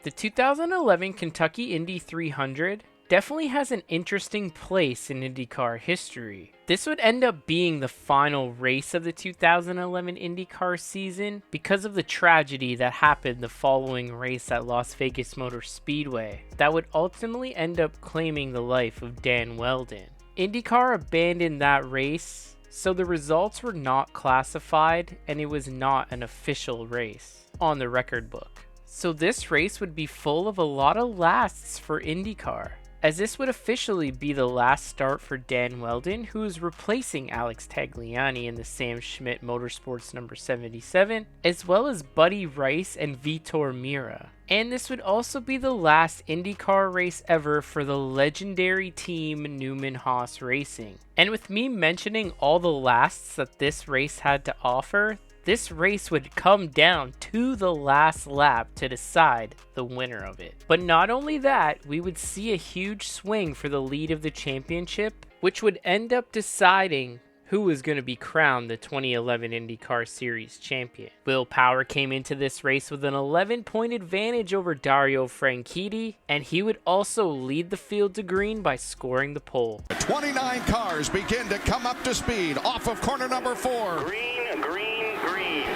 The 2011 Kentucky Indy 300 definitely has an interesting place in IndyCar history. This would end up being the final race of the 2011 IndyCar season because of the tragedy that happened the following race at Las Vegas Motor Speedway that would ultimately end up claiming the life of Dan Wheldon. IndyCar abandoned that race, so the results were not classified and it was not an official race on the record book. So this race would be full of a lot of lasts for IndyCar, as this would officially be the last start for Dan Wheldon, who is replacing Alex Tagliani in the Sam Schmidt Motorsports number 77, as well as Buddy Rice and Vitor Meira. And this would also be the last IndyCar race ever for the legendary team Newman Haas Racing. And with me mentioning all the lasts that this race had to offer, this race would come down to the last lap to decide the winner of it. But not only that, we would see a huge swing for the lead of the championship, which would end up deciding who was going to be crowned the 2011 IndyCar Series champion. Will Power came into this race with an 11-point advantage over Dario Franchitti, and he would also lead the field to green by scoring the pole. 29 cars begin to come up to speed off of corner number 4. Green, green, green.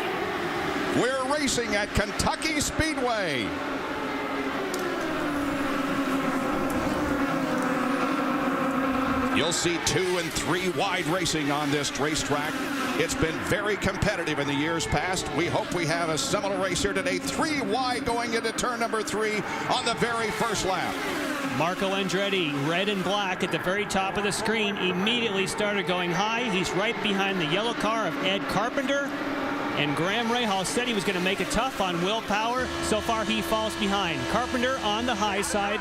We're racing at Kentucky Speedway. You'll see 2 and 3 wide racing on this racetrack. It's been very competitive in the years past. We hope we have a similar race here today. 3 wide going into turn number 3 on the very first lap. Marco Andretti, red and black at the very top of the screen, immediately started going high. He's right behind the yellow car of Ed Carpenter. And Graham Rahal said he was going to make it tough on Will Power. So far, he falls behind. Carpenter on the high side,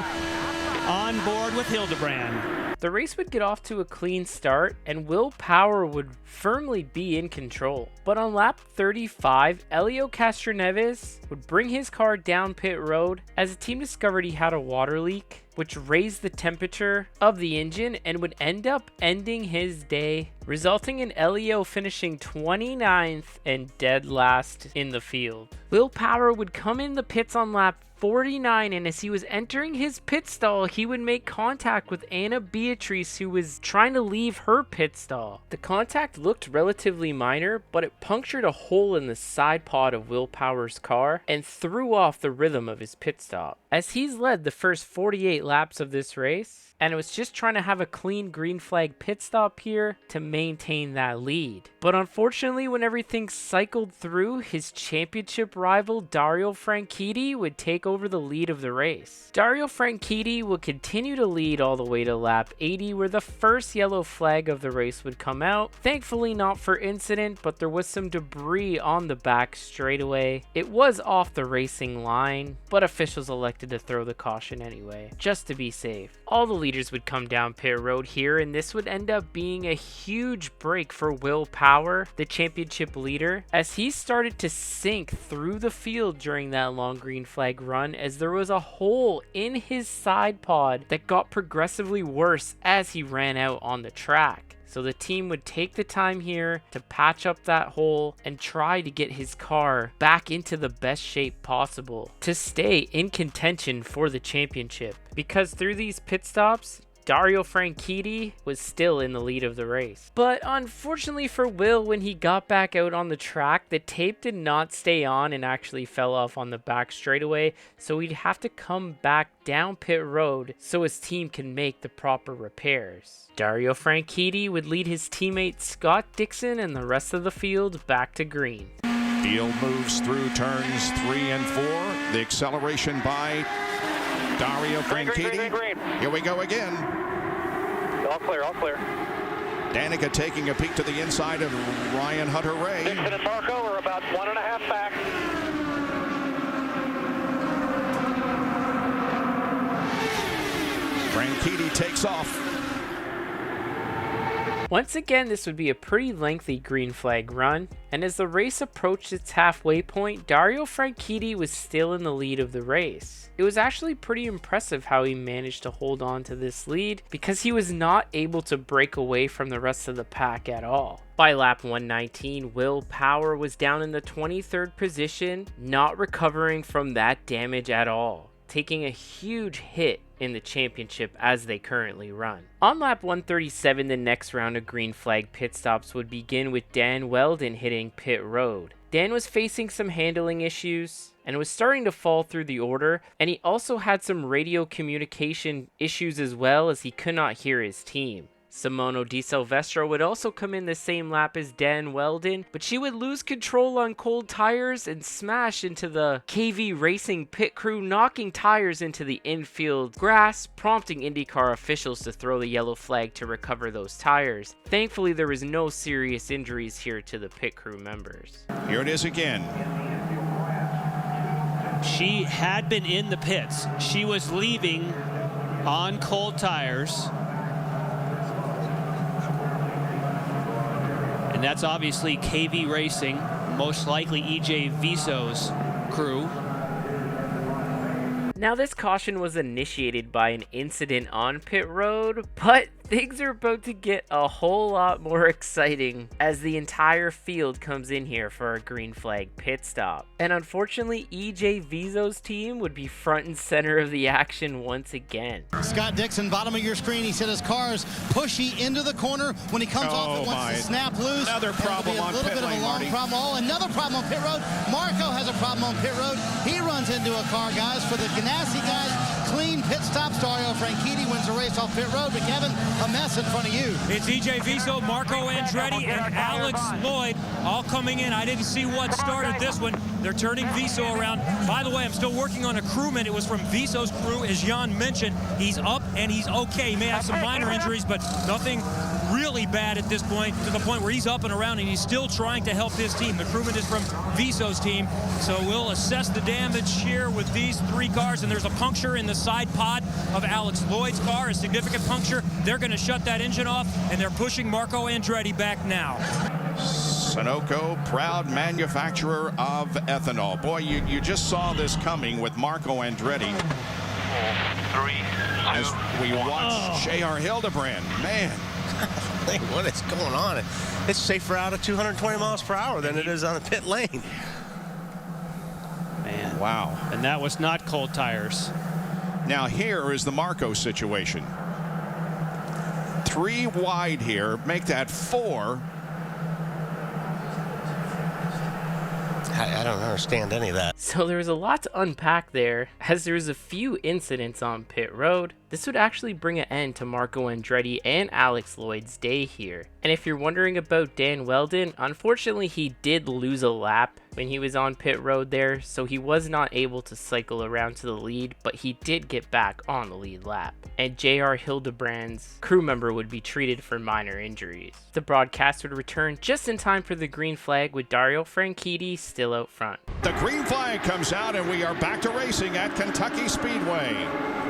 on board with Hildebrand. The race would get off to a clean start, and Will Power would firmly be in control. But on lap 35, Elio Castroneves would bring his car down pit road as the team discovered he had a water leak, which raised the temperature of the engine and would end up ending his day, resulting in Elio finishing 29th and dead last in the field. Will Power would come in the pits on lap 49, and as he was entering his pit stall, he would make contact with Anna Beatrice, who was trying to leave her pit stall. The contact looked relatively minor, but it punctured a hole in the side pod of Will Power's car and threw off the rhythm of his pit stop. As he's led the first 48 laps of this race, and was just trying to have a clean green flag pit stop here to maintain that lead. But unfortunately, when everything cycled through, his championship rival Dario Franchitti would take over the lead of the race. Dario Franchitti would continue to lead all the way to lap 80, where the first yellow flag of the race would come out. Thankfully not for incident, but there was some debris on the back straightaway. It was off the racing line, but officials elected to throw the caution anyway, just to be safe. All the leaders would come down pit road here, and this would end up being a huge break for Will Power, the championship leader, as he started to sink through the field during that long green flag run, as there was a hole in his side pod that got progressively worse as he ran out on the track. So the team would take the time here to patch up that hole and try to get his car back into the best shape possible to stay in contention for the championship. Because through these pit stops, Dario Franchitti was still in the lead of the race. But unfortunately for Will, when he got back out on the track, the tape did not stay on and actually fell off on the back straightaway, so he'd have to come back down pit road so his team can make the proper repairs. Dario Franchitti would lead his teammate Scott Dixon and the rest of the field back to green. Field moves through turns 3 and 4. The acceleration by Dario Franchitti. Green. Here we go again. All clear, all clear. Danica taking a peek to the inside of Ryan Hunter-Ray. Dixon and Marco are about 1.5 back. Franchitti takes off. Once again, this would be a pretty lengthy green flag run, and as the race approached its halfway point, Dario Franchitti was still in the lead of the race. It was actually pretty impressive how he managed to hold on to this lead, because he was not able to break away from the rest of the pack at all. By lap 119, Will Power was down in the 23rd position, not recovering from that damage at all. taking a huge hit in the championship as they currently run. On lap 137, the next round of green flag pit stops would begin with Dan Weldon hitting pit road. Dan was facing some handling issues and was starting to fall through the order, and he also had some radio communication issues as well, as he could not hear his team. Simona Di Silvestro would also come in the same lap as Dan Weldon, but she would lose control on cold tires and smash into the KV Racing pit crew, knocking tires into the infield grass, prompting IndyCar officials to throw the yellow flag to recover those tires. Thankfully, there was no serious injuries here to the pit crew members. Here it is again. She had been in the pits. She was leaving on cold tires. And that's obviously KV Racing, most likely EJ Viso's crew. Now, this caution was initiated by an incident on pit road, but things are about to get a whole lot more exciting as the entire field comes in here for a green flag pit stop. And unfortunately, EJ Viso's team would be front and center of the action once again. Scott Dixon, bottom of your screen, he said his car is pushy into the corner. When he comes off, it wants to snap loose. Another problem on pit lane, Marty. Another problem on pit road. Marco has a problem on pit road. He runs into a car, guys, for the Ganassi guys. Clean pit stop. Dario Franchitti wins the race off pit road. But Kevin, a mess in front of you. It's EJ Viso, Marco Andretti, and Alex Lloyd all coming in. I didn't see what started this one. They're turning Viso around. By the way, I'm still working on a crewman. It was from Viso's crew, as Jan mentioned. He's up and he's okay. He may have some minor injuries, but nothing really bad at this point, to the point where he's up and around and he's still trying to help his team. The crewman is from Viso's team, so we'll assess the damage here with these three cars. And there's a puncture in the side pod of Alex Lloyd's car, a significant puncture. They're going to shut that engine off, and they're pushing Marco Andretti back now. Sunoco, proud manufacturer of ethanol. Boy, you just saw this coming with Marco Andretti. 3, 2, as we watch J.R. Hildebrand. Man. What is going on? It's safer out at 220 miles per hour than it is on the pit lane. Man. Wow. And that was not cold tires. Now here is the Marco situation. 3 wide here. Make that 4. I don't understand any of that. So there was a lot to unpack there, as there was a few incidents on pit road. This would actually bring an end to Marco Andretti and Alex Lloyd's day here. And if you're wondering about Dan Weldon, unfortunately he did lose a lap when he was on pit road there, so he was not able to cycle around to the lead, but he did get back on the lead lap. And J.R. Hildebrand's crew member would be treated for minor injuries. The broadcast would return just in time for the green flag, with Dario Franchitti still out front. The green flag comes out and we are back to racing at Kentucky Speedway.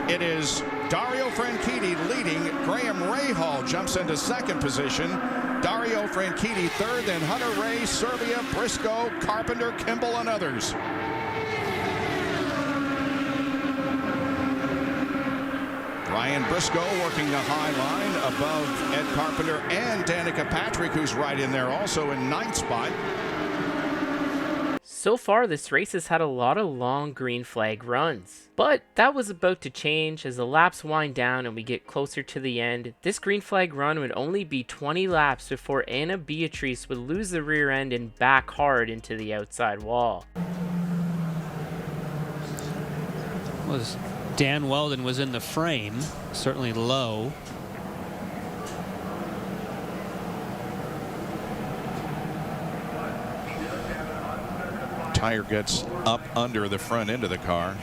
It is Dario Franchitti leading. Graham Rahal jumps into second position. Dario Franchitti third, then Hunter Ray, Serbia, Briscoe, Carpenter, Kimball, and others. Ryan Briscoe working the high line above Ed Carpenter and Danica Patrick, who's right in there also in 9th spot. So far, this race has had a lot of long green flag runs, but that was about to change as the laps wind down and we get closer to the end. This green flag run would only be 20 laps before Anna Beatrice would lose the rear end and back hard into the outside wall. Dan Weldon was in the frame, certainly low. Tire gets up under the front end of the car.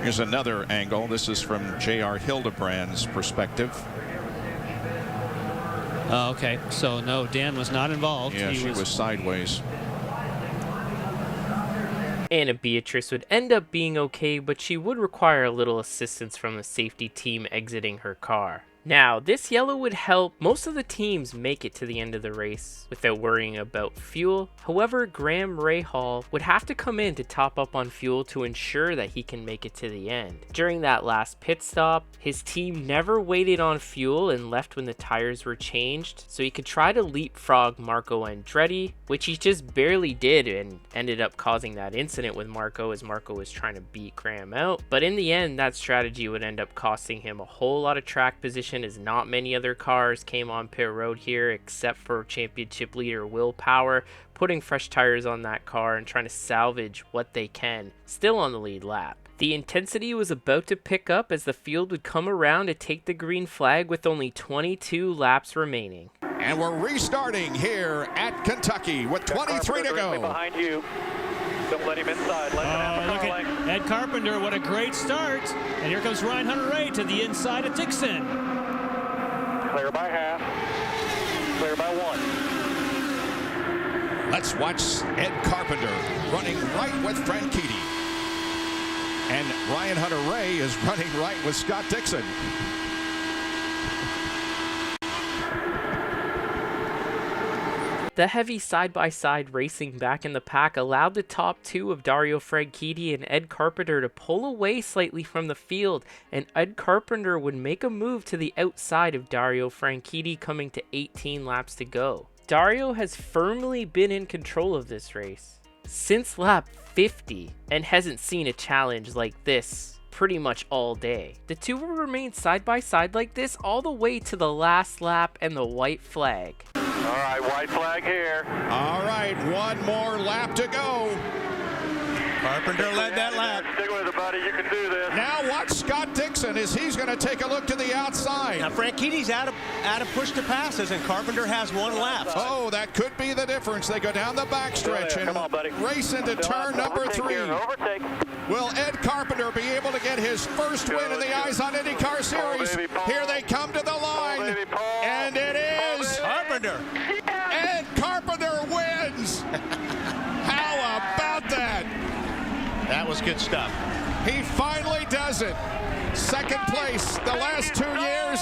Here's another angle. This is from J.R. Hildebrand's perspective. Oh, okay. So no, Dan was not involved. Yeah, she was sideways. Anna Beatrice would end up being okay, but she would require a little assistance from the safety team exiting her car. Now, this yellow would help most of the teams make it to the end of the race without worrying about fuel. However, Graham Rahal would have to come in to top up on fuel to ensure that he can make it to the end. During that last pit stop, his team never waited on fuel and left when the tires were changed, so he could try to leapfrog Marco Andretti, which he just barely did and ended up causing that incident with Marco as Marco was trying to beat Graham out. But in the end, that strategy would end up costing him a whole lot of track position, as not many other cars came on pit road here except for championship leader Will Power, putting fresh tires on that car and trying to salvage what they can, still on the lead lap. The intensity was about to pick up as the field would come around to take the green flag with only 22 laps remaining. And we're restarting here at Kentucky with 23 to go. Behind you. Don't let him inside. Let him Look at Ed Carpenter, what a great start. And here comes Ryan Hunter-Reay to the inside of Dixon. Clear by half. Clear by 1. Let's watch Ed Carpenter running right with Franchitti. And Ryan Hunter-Reay is running right with Scott Dixon. The heavy side-by-side racing back in the pack allowed the top two of Dario Franchitti and Ed Carpenter to pull away slightly from the field, and Ed Carpenter would make a move to the outside of Dario Franchitti, coming to 18 laps to go. Dario has firmly been in control of this race since lap 50 and hasn't seen a challenge like this pretty much all day. The two will remain side by side like this all the way to the last lap and the white flag. All right, white flag here. All right, one more lap to go. Carpenter led that lap. Stick with it, buddy. You can do this. Now watch Scott Dixon as he's going to take a look to the outside. Now Franchitti's out of push to passes, and Carpenter has one left. Oh, that could be the difference. They go down the backstretch and Come on, buddy. race into turn number 3. Overtake. Will Ed Carpenter be able to get his first win in the Eyes on IndyCar Series? baby, Paul. Here they come to the line, baby, Paul. and it is Carpenter. Ed Carpenter wins. How about that? That was good stuff. He finally does it. Second place the last 2 years,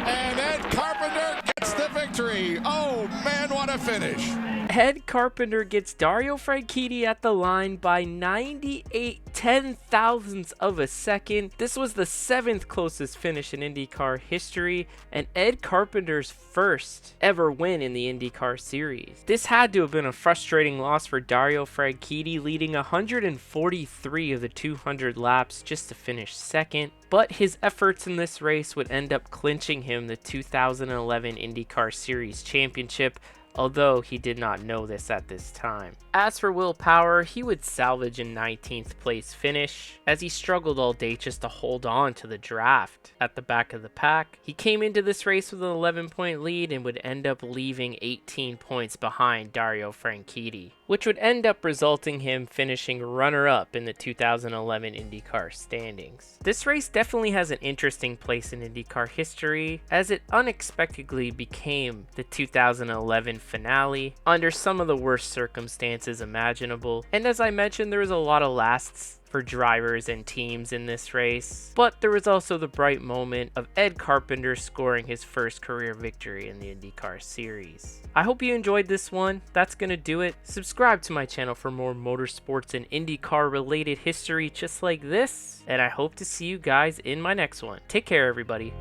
and Ed Carpenter gets the victory. Oh man, what a finish. Ed Carpenter gets Dario Franchitti at the line by 98 10,000ths of a second. This was the 7th closest finish in IndyCar history, and Ed Carpenter's first ever win in the IndyCar Series. This had to have been a frustrating loss for Dario Franchitti, leading 143 of the 200 laps just to finish second. But his efforts in this race would end up clinching him the 2011 IndyCar Series championship, although he did not know this at this time. As for Will Power, he would salvage a 19th place finish, as he struggled all day just to hold on to the draft at the back of the pack. He came into this race with an 11-point lead and would end up leaving 18 points behind Dario Franchitti, which would end up resulting him finishing runner-up in the 2011 IndyCar standings. This race definitely has an interesting place in IndyCar history, as it unexpectedly became the 2011 finale under some of the worst circumstances imaginable. And as I mentioned, there was a lot of lasts for drivers and teams in this race, but there was also the bright moment of Ed Carpenter scoring his first career victory in the IndyCar Series. I hope you enjoyed this one. That's gonna do it. Subscribe to my channel for more motorsports and IndyCar related history just like this, and I hope to see you guys in my next one. Take care, everybody.